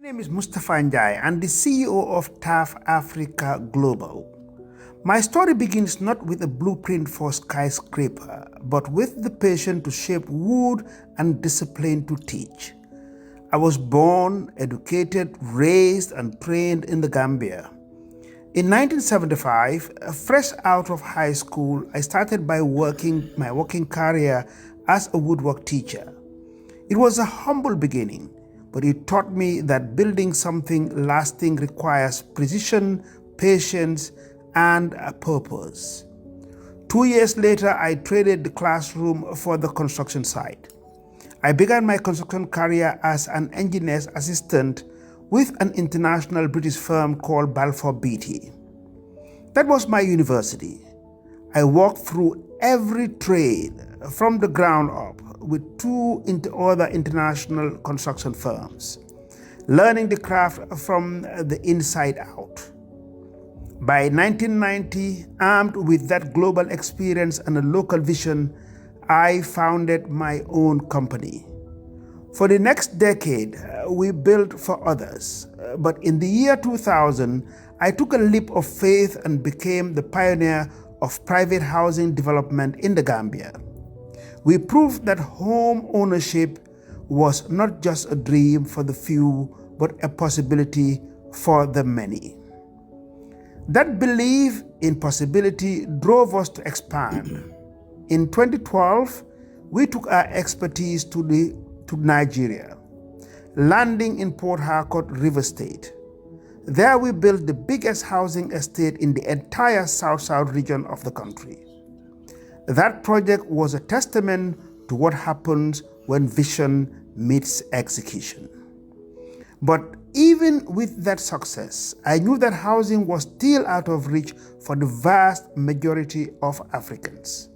My name is Mustafa Njai and the CEO of TAF Africa Global. My story begins not with a blueprint for skyscraper, but with the passion to shape wood and discipline to teach. I was born, educated, raised and trained in the Gambia. In 1975, fresh out of high school, I started my working career as a woodwork teacher. It was a humble beginning, but it taught me that building something lasting requires precision, patience, and a purpose. 2 years later, I traded the classroom for the construction site. I began my construction career as an engineer's assistant with an international British firm called Balfour Beatty. That was my university. I walked through every trade from the ground up with two other international construction firms, learning the craft from the inside out. By 1990, armed with that global experience and a local vision, I founded my own company. For the next decade, we built for others. But in the year 2000, I took a leap of faith and became the pioneer of private housing development in the Gambia. We proved that home ownership was not just a dream for the few, but a possibility for the many. That belief in possibility drove us to expand. In 2012, we took our expertise to Nigeria, landing in Port Harcourt, River State. There we built the biggest housing estate in the entire South-South region of the country. That project was a testament to what happens when vision meets execution. But even with that success, I knew that housing was still out of reach for the vast majority of Africans.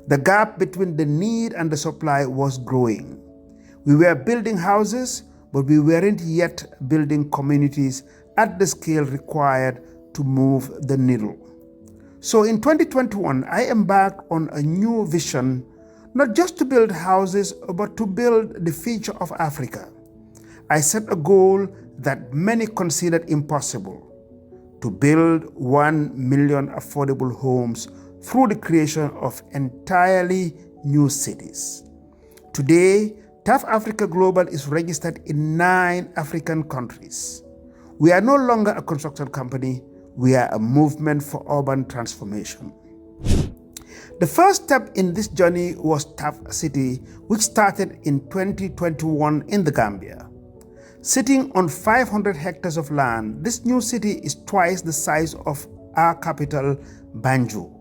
The gap between the need and the supply was growing. We were building houses, but we weren't yet building communities at the scale required to move the needle. So in 2021, I embarked on a new vision, not just to build houses, but to build the future of Africa. I set a goal that many considered impossible: to build 1 million affordable homes through the creation of entirely new cities. Today, TAF Africa Global is registered in 9 African countries. We are no longer a construction company, we are a movement for urban transformation. The first step in this journey was TAF City, which started in 2021 in the Gambia. Sitting on 500 hectares of land, this new city is twice the size of our capital, Banjul.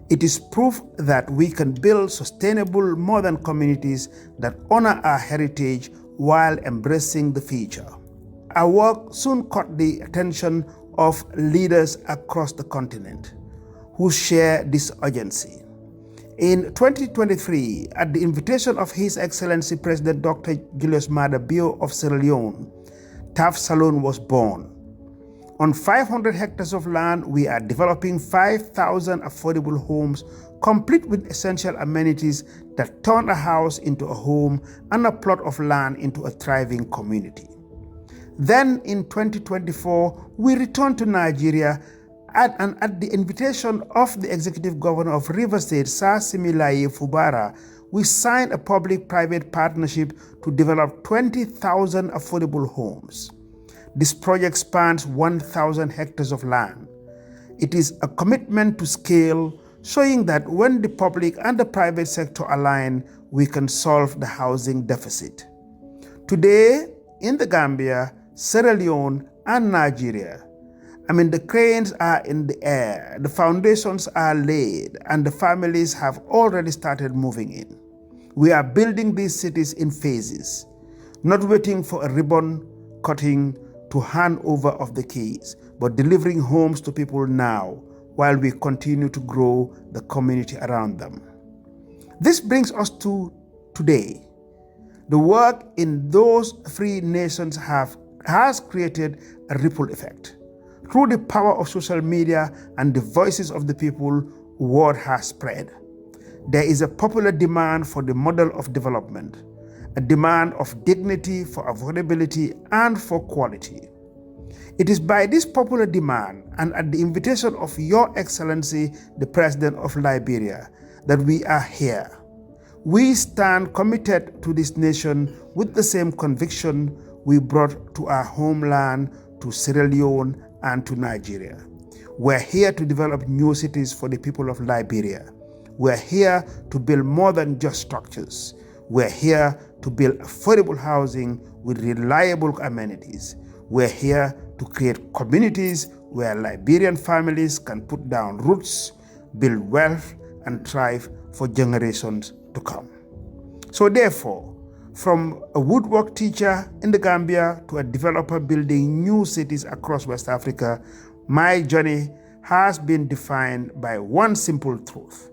It is proof that we can build sustainable modern communities that honor our heritage while embracing the future. Our work soon caught the attention of leaders across the continent who share this urgency. In 2023, at the invitation of His Excellency President Dr. Julius Maada Bio of Sierra Leone, TAF Salone was born. On 500 hectares of land, we are developing 5,000 affordable homes, complete with essential amenities that turn a house into a home and a plot of land into a thriving community. Then in 2024, we returned to Nigeria at the invitation of the Executive Governor of River State, Sir Similaye Fubara, we signed a public-private partnership to develop 20,000 affordable homes. This project spans 1,000 hectares of land. It is a commitment to scale, showing that when the public and the private sector align, we can solve the housing deficit. Today, in the Gambia, Sierra Leone, and Nigeria, the cranes are in the air, the foundations are laid, and the families have already started moving in. We are building these cities in phases, not waiting for a ribbon cutting to hand over of the keys, but delivering homes to people now while we continue to grow the community around them. This brings us to today. The work in those 3 nations has created a ripple effect. Through the power of social media and the voices of the people, word has spread. There is a popular demand for the model of development, a demand of dignity, for affordability, and for quality. It is by this popular demand and at the invitation of Your Excellency, the President of Liberia, that we are here. We stand committed to this nation with the same conviction we brought to our homeland, to Sierra Leone, and to Nigeria. We're here to develop new cities for the people of Liberia. We're here to build more than just structures. We're here to build affordable housing with reliable amenities. We're here to create communities where Liberian families can put down roots, build wealth, and thrive for generations to come. So therefore, from a woodwork teacher in the Gambia to a developer building new cities across West Africa, my journey has been defined by one simple truth.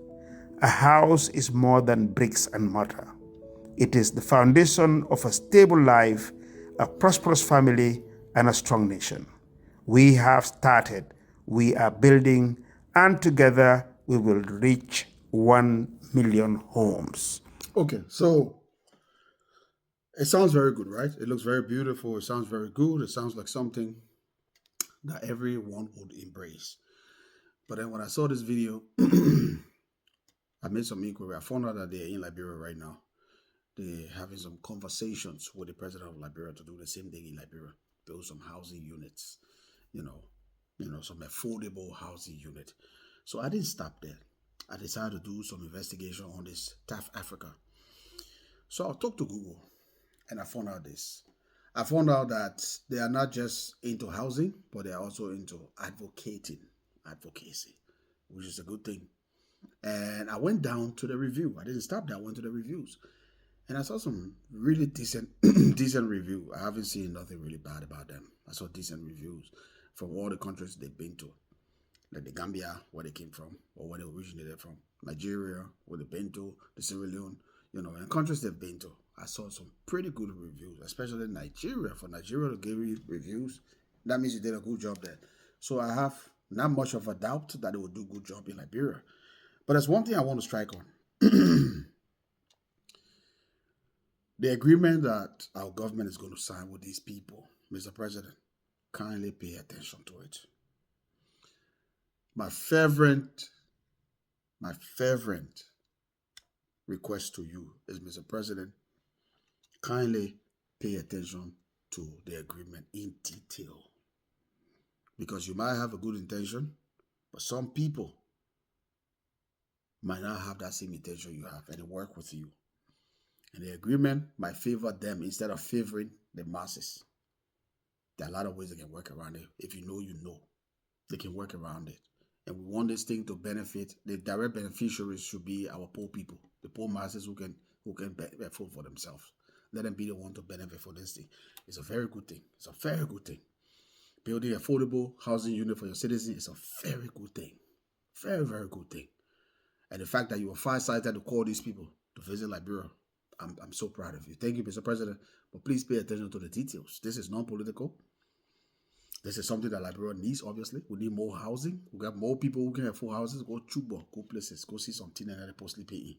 A house is more than bricks and mortar. It is the foundation of a stable life, a prosperous family, and a strong nation. We have started, we are building, and together we will reach 1 million homes. Okay, so it sounds very good, right? It looks very beautiful. It sounds very good. It sounds like something that everyone would embrace. But then when I saw this video, I made some inquiry. I found out that they're in Liberia right now. They're having some conversations with the president of Liberia to do the same thing in Liberia, build some housing units, some affordable housing unit. So I didn't stop there. I decided to do some investigation on this TAF Africa. So I talked to Google and I found out this. I found out that they are not just into housing, but they are also into advocacy, which is a good thing. And I went down to the review. I didn't stop there. I went to the reviews. And I saw some really decent review. I haven't seen nothing really bad about them. I saw decent reviews from all the countries they've been to. Like the Gambia, where they came from, or where they originated from. Nigeria, where they've been to, the Sierra Leone, and countries they've been to. I saw some pretty good reviews, especially Nigeria. For Nigeria to give you reviews, that means you did a good job there. So I have not much of a doubt that they will do a good job in Liberia. But there's one thing I want to strike on. The agreement that our government is going to sign with these people, Mr. President, kindly pay attention to it. My fervent request to you is, Mr. President, kindly pay attention to the agreement in detail. Because you might have a good intention, but some people might not have that same intention you have, and they work with you. And the agreement might favor them instead of favoring the masses. There are a lot of ways they can work around it. If you know, they can work around it. And we want this thing to benefit. The direct beneficiaries should be our poor people, the poor masses who can benefit for themselves. Let them be the one to benefit for this thing. It's a very good thing. It's a very good thing. Building affordable housing unit for your citizens is a very good thing. Very, very good thing. And the fact that you were far-sighted to call these people to visit Liberia, I'm so proud of you. Thank you, Mr. President. But please pay attention to the details. This is non-political. This is something that Liberia needs, obviously. We need more housing. We got more people who can afford houses. Go Chuba, go places, go see something and they're sleeping in.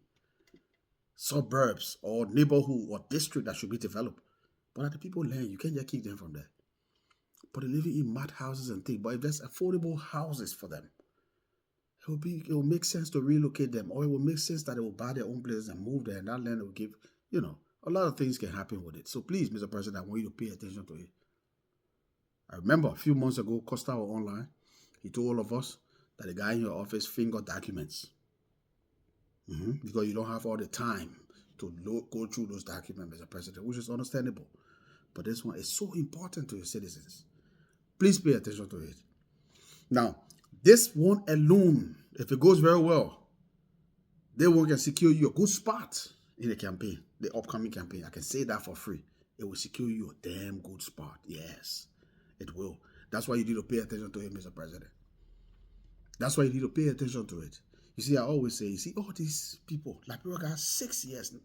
Suburbs or neighborhood or district that should be developed. But at the people land, you can't just kick them from there. But they're living in mud houses and things. But if there's affordable houses for them, it will make sense to relocate them, or it will make sense that they will buy their own places and move there, and that land will give, a lot of things can happen with it. So please, Mr. President, I want you to pay attention to it. I remember a few months ago, Costa was online. He told all of us that the guy in your office fingered documents. Because you don't have all the time to go through those documents, Mr. President, which is understandable. But this one is so important to your citizens. Please pay attention to it. Now, this one alone, if it goes very well, they will can secure you a good spot in the campaign, the upcoming campaign. I can say that for free. It will secure you a damn good spot. Yes, it will. That's why you need to pay attention to it, Mr. President. That's why you need to pay attention to it. You see, I always say, all these people, Liberia got 6 years.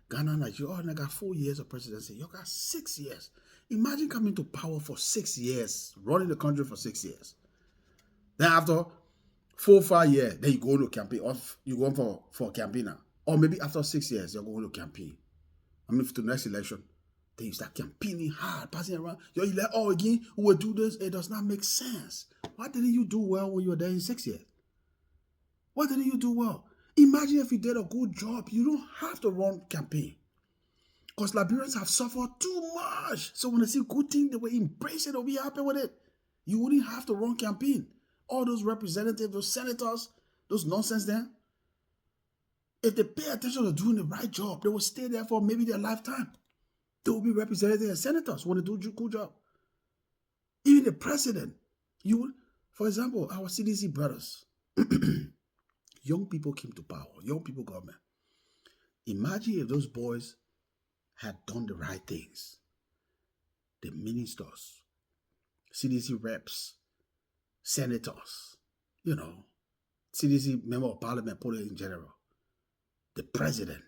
Ghana, Nigeria, they got 4 years of presidency. You got 6 years. Imagine coming to power for 6 years, running the country for 6 years. Then after 4 or 5 years, then you go to campaign, or you go for a campaign now. Or maybe after 6 years, you're going to campaign. I mean, for the next election, then you start campaigning hard, passing around. You're like, oh, again, who will do this? It does not make sense. Why didn't you do well when you were there in 6 years? Why didn't you do well? Imagine if you did a good job. You don't have to run campaign. Because Liberians have suffered too much. So when they see good thing, they will embrace it or be happy with it. You wouldn't have to run campaign. All those representatives, those senators, those nonsense there, if they pay attention to doing the right job, they will stay there for maybe their lifetime. They will be representatives and senators when they do a good job. Even the president, for example, our CDC brothers, young people came to power, young people government. Imagine if those boys had done the right things. The ministers, CDC reps, senators, CDC member of parliament, put it in general. The president,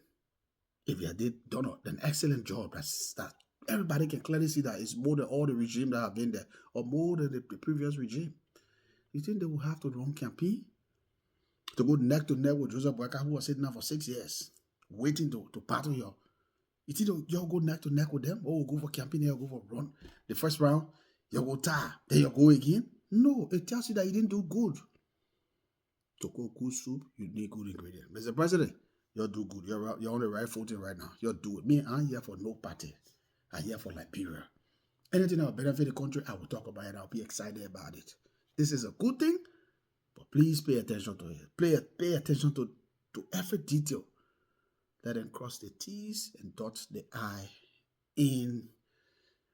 if he had done an excellent job, that everybody can clearly see that it's more than all the regime that have been there, or more than the previous regime. You think they will have to run campaign? To go neck to neck with Joseph Boyka, who was sitting there for 6 years, waiting to battle you. You think you'll go neck to neck with them? Oh, go for campaign, you'll go for run. The first round, you'll go tie, then you'll go again. No, it tells you that you didn't do good. To cook good soup, you need good ingredients. Mr. President, you'll do good. You're on the right footing right now. You'll do it. Me, I'm here for no party. I'm here for Liberia. Anything that will benefit the country, I will talk about it. I'll be excited about it. This is a good thing, but please pay attention to it. Pay attention to every detail. Let them cross the T's and dot the I in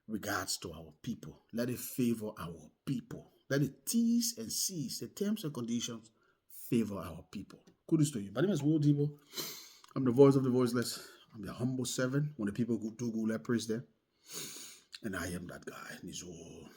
regards to our people. Let it favor our people. Let the T's and C's, the terms and conditions, favor our people. Kudos to you. My name is Will Debo. I'm the voice of the voiceless. I'm the humble servant. When the people do good, let praise them. And I am that guy. Nizo.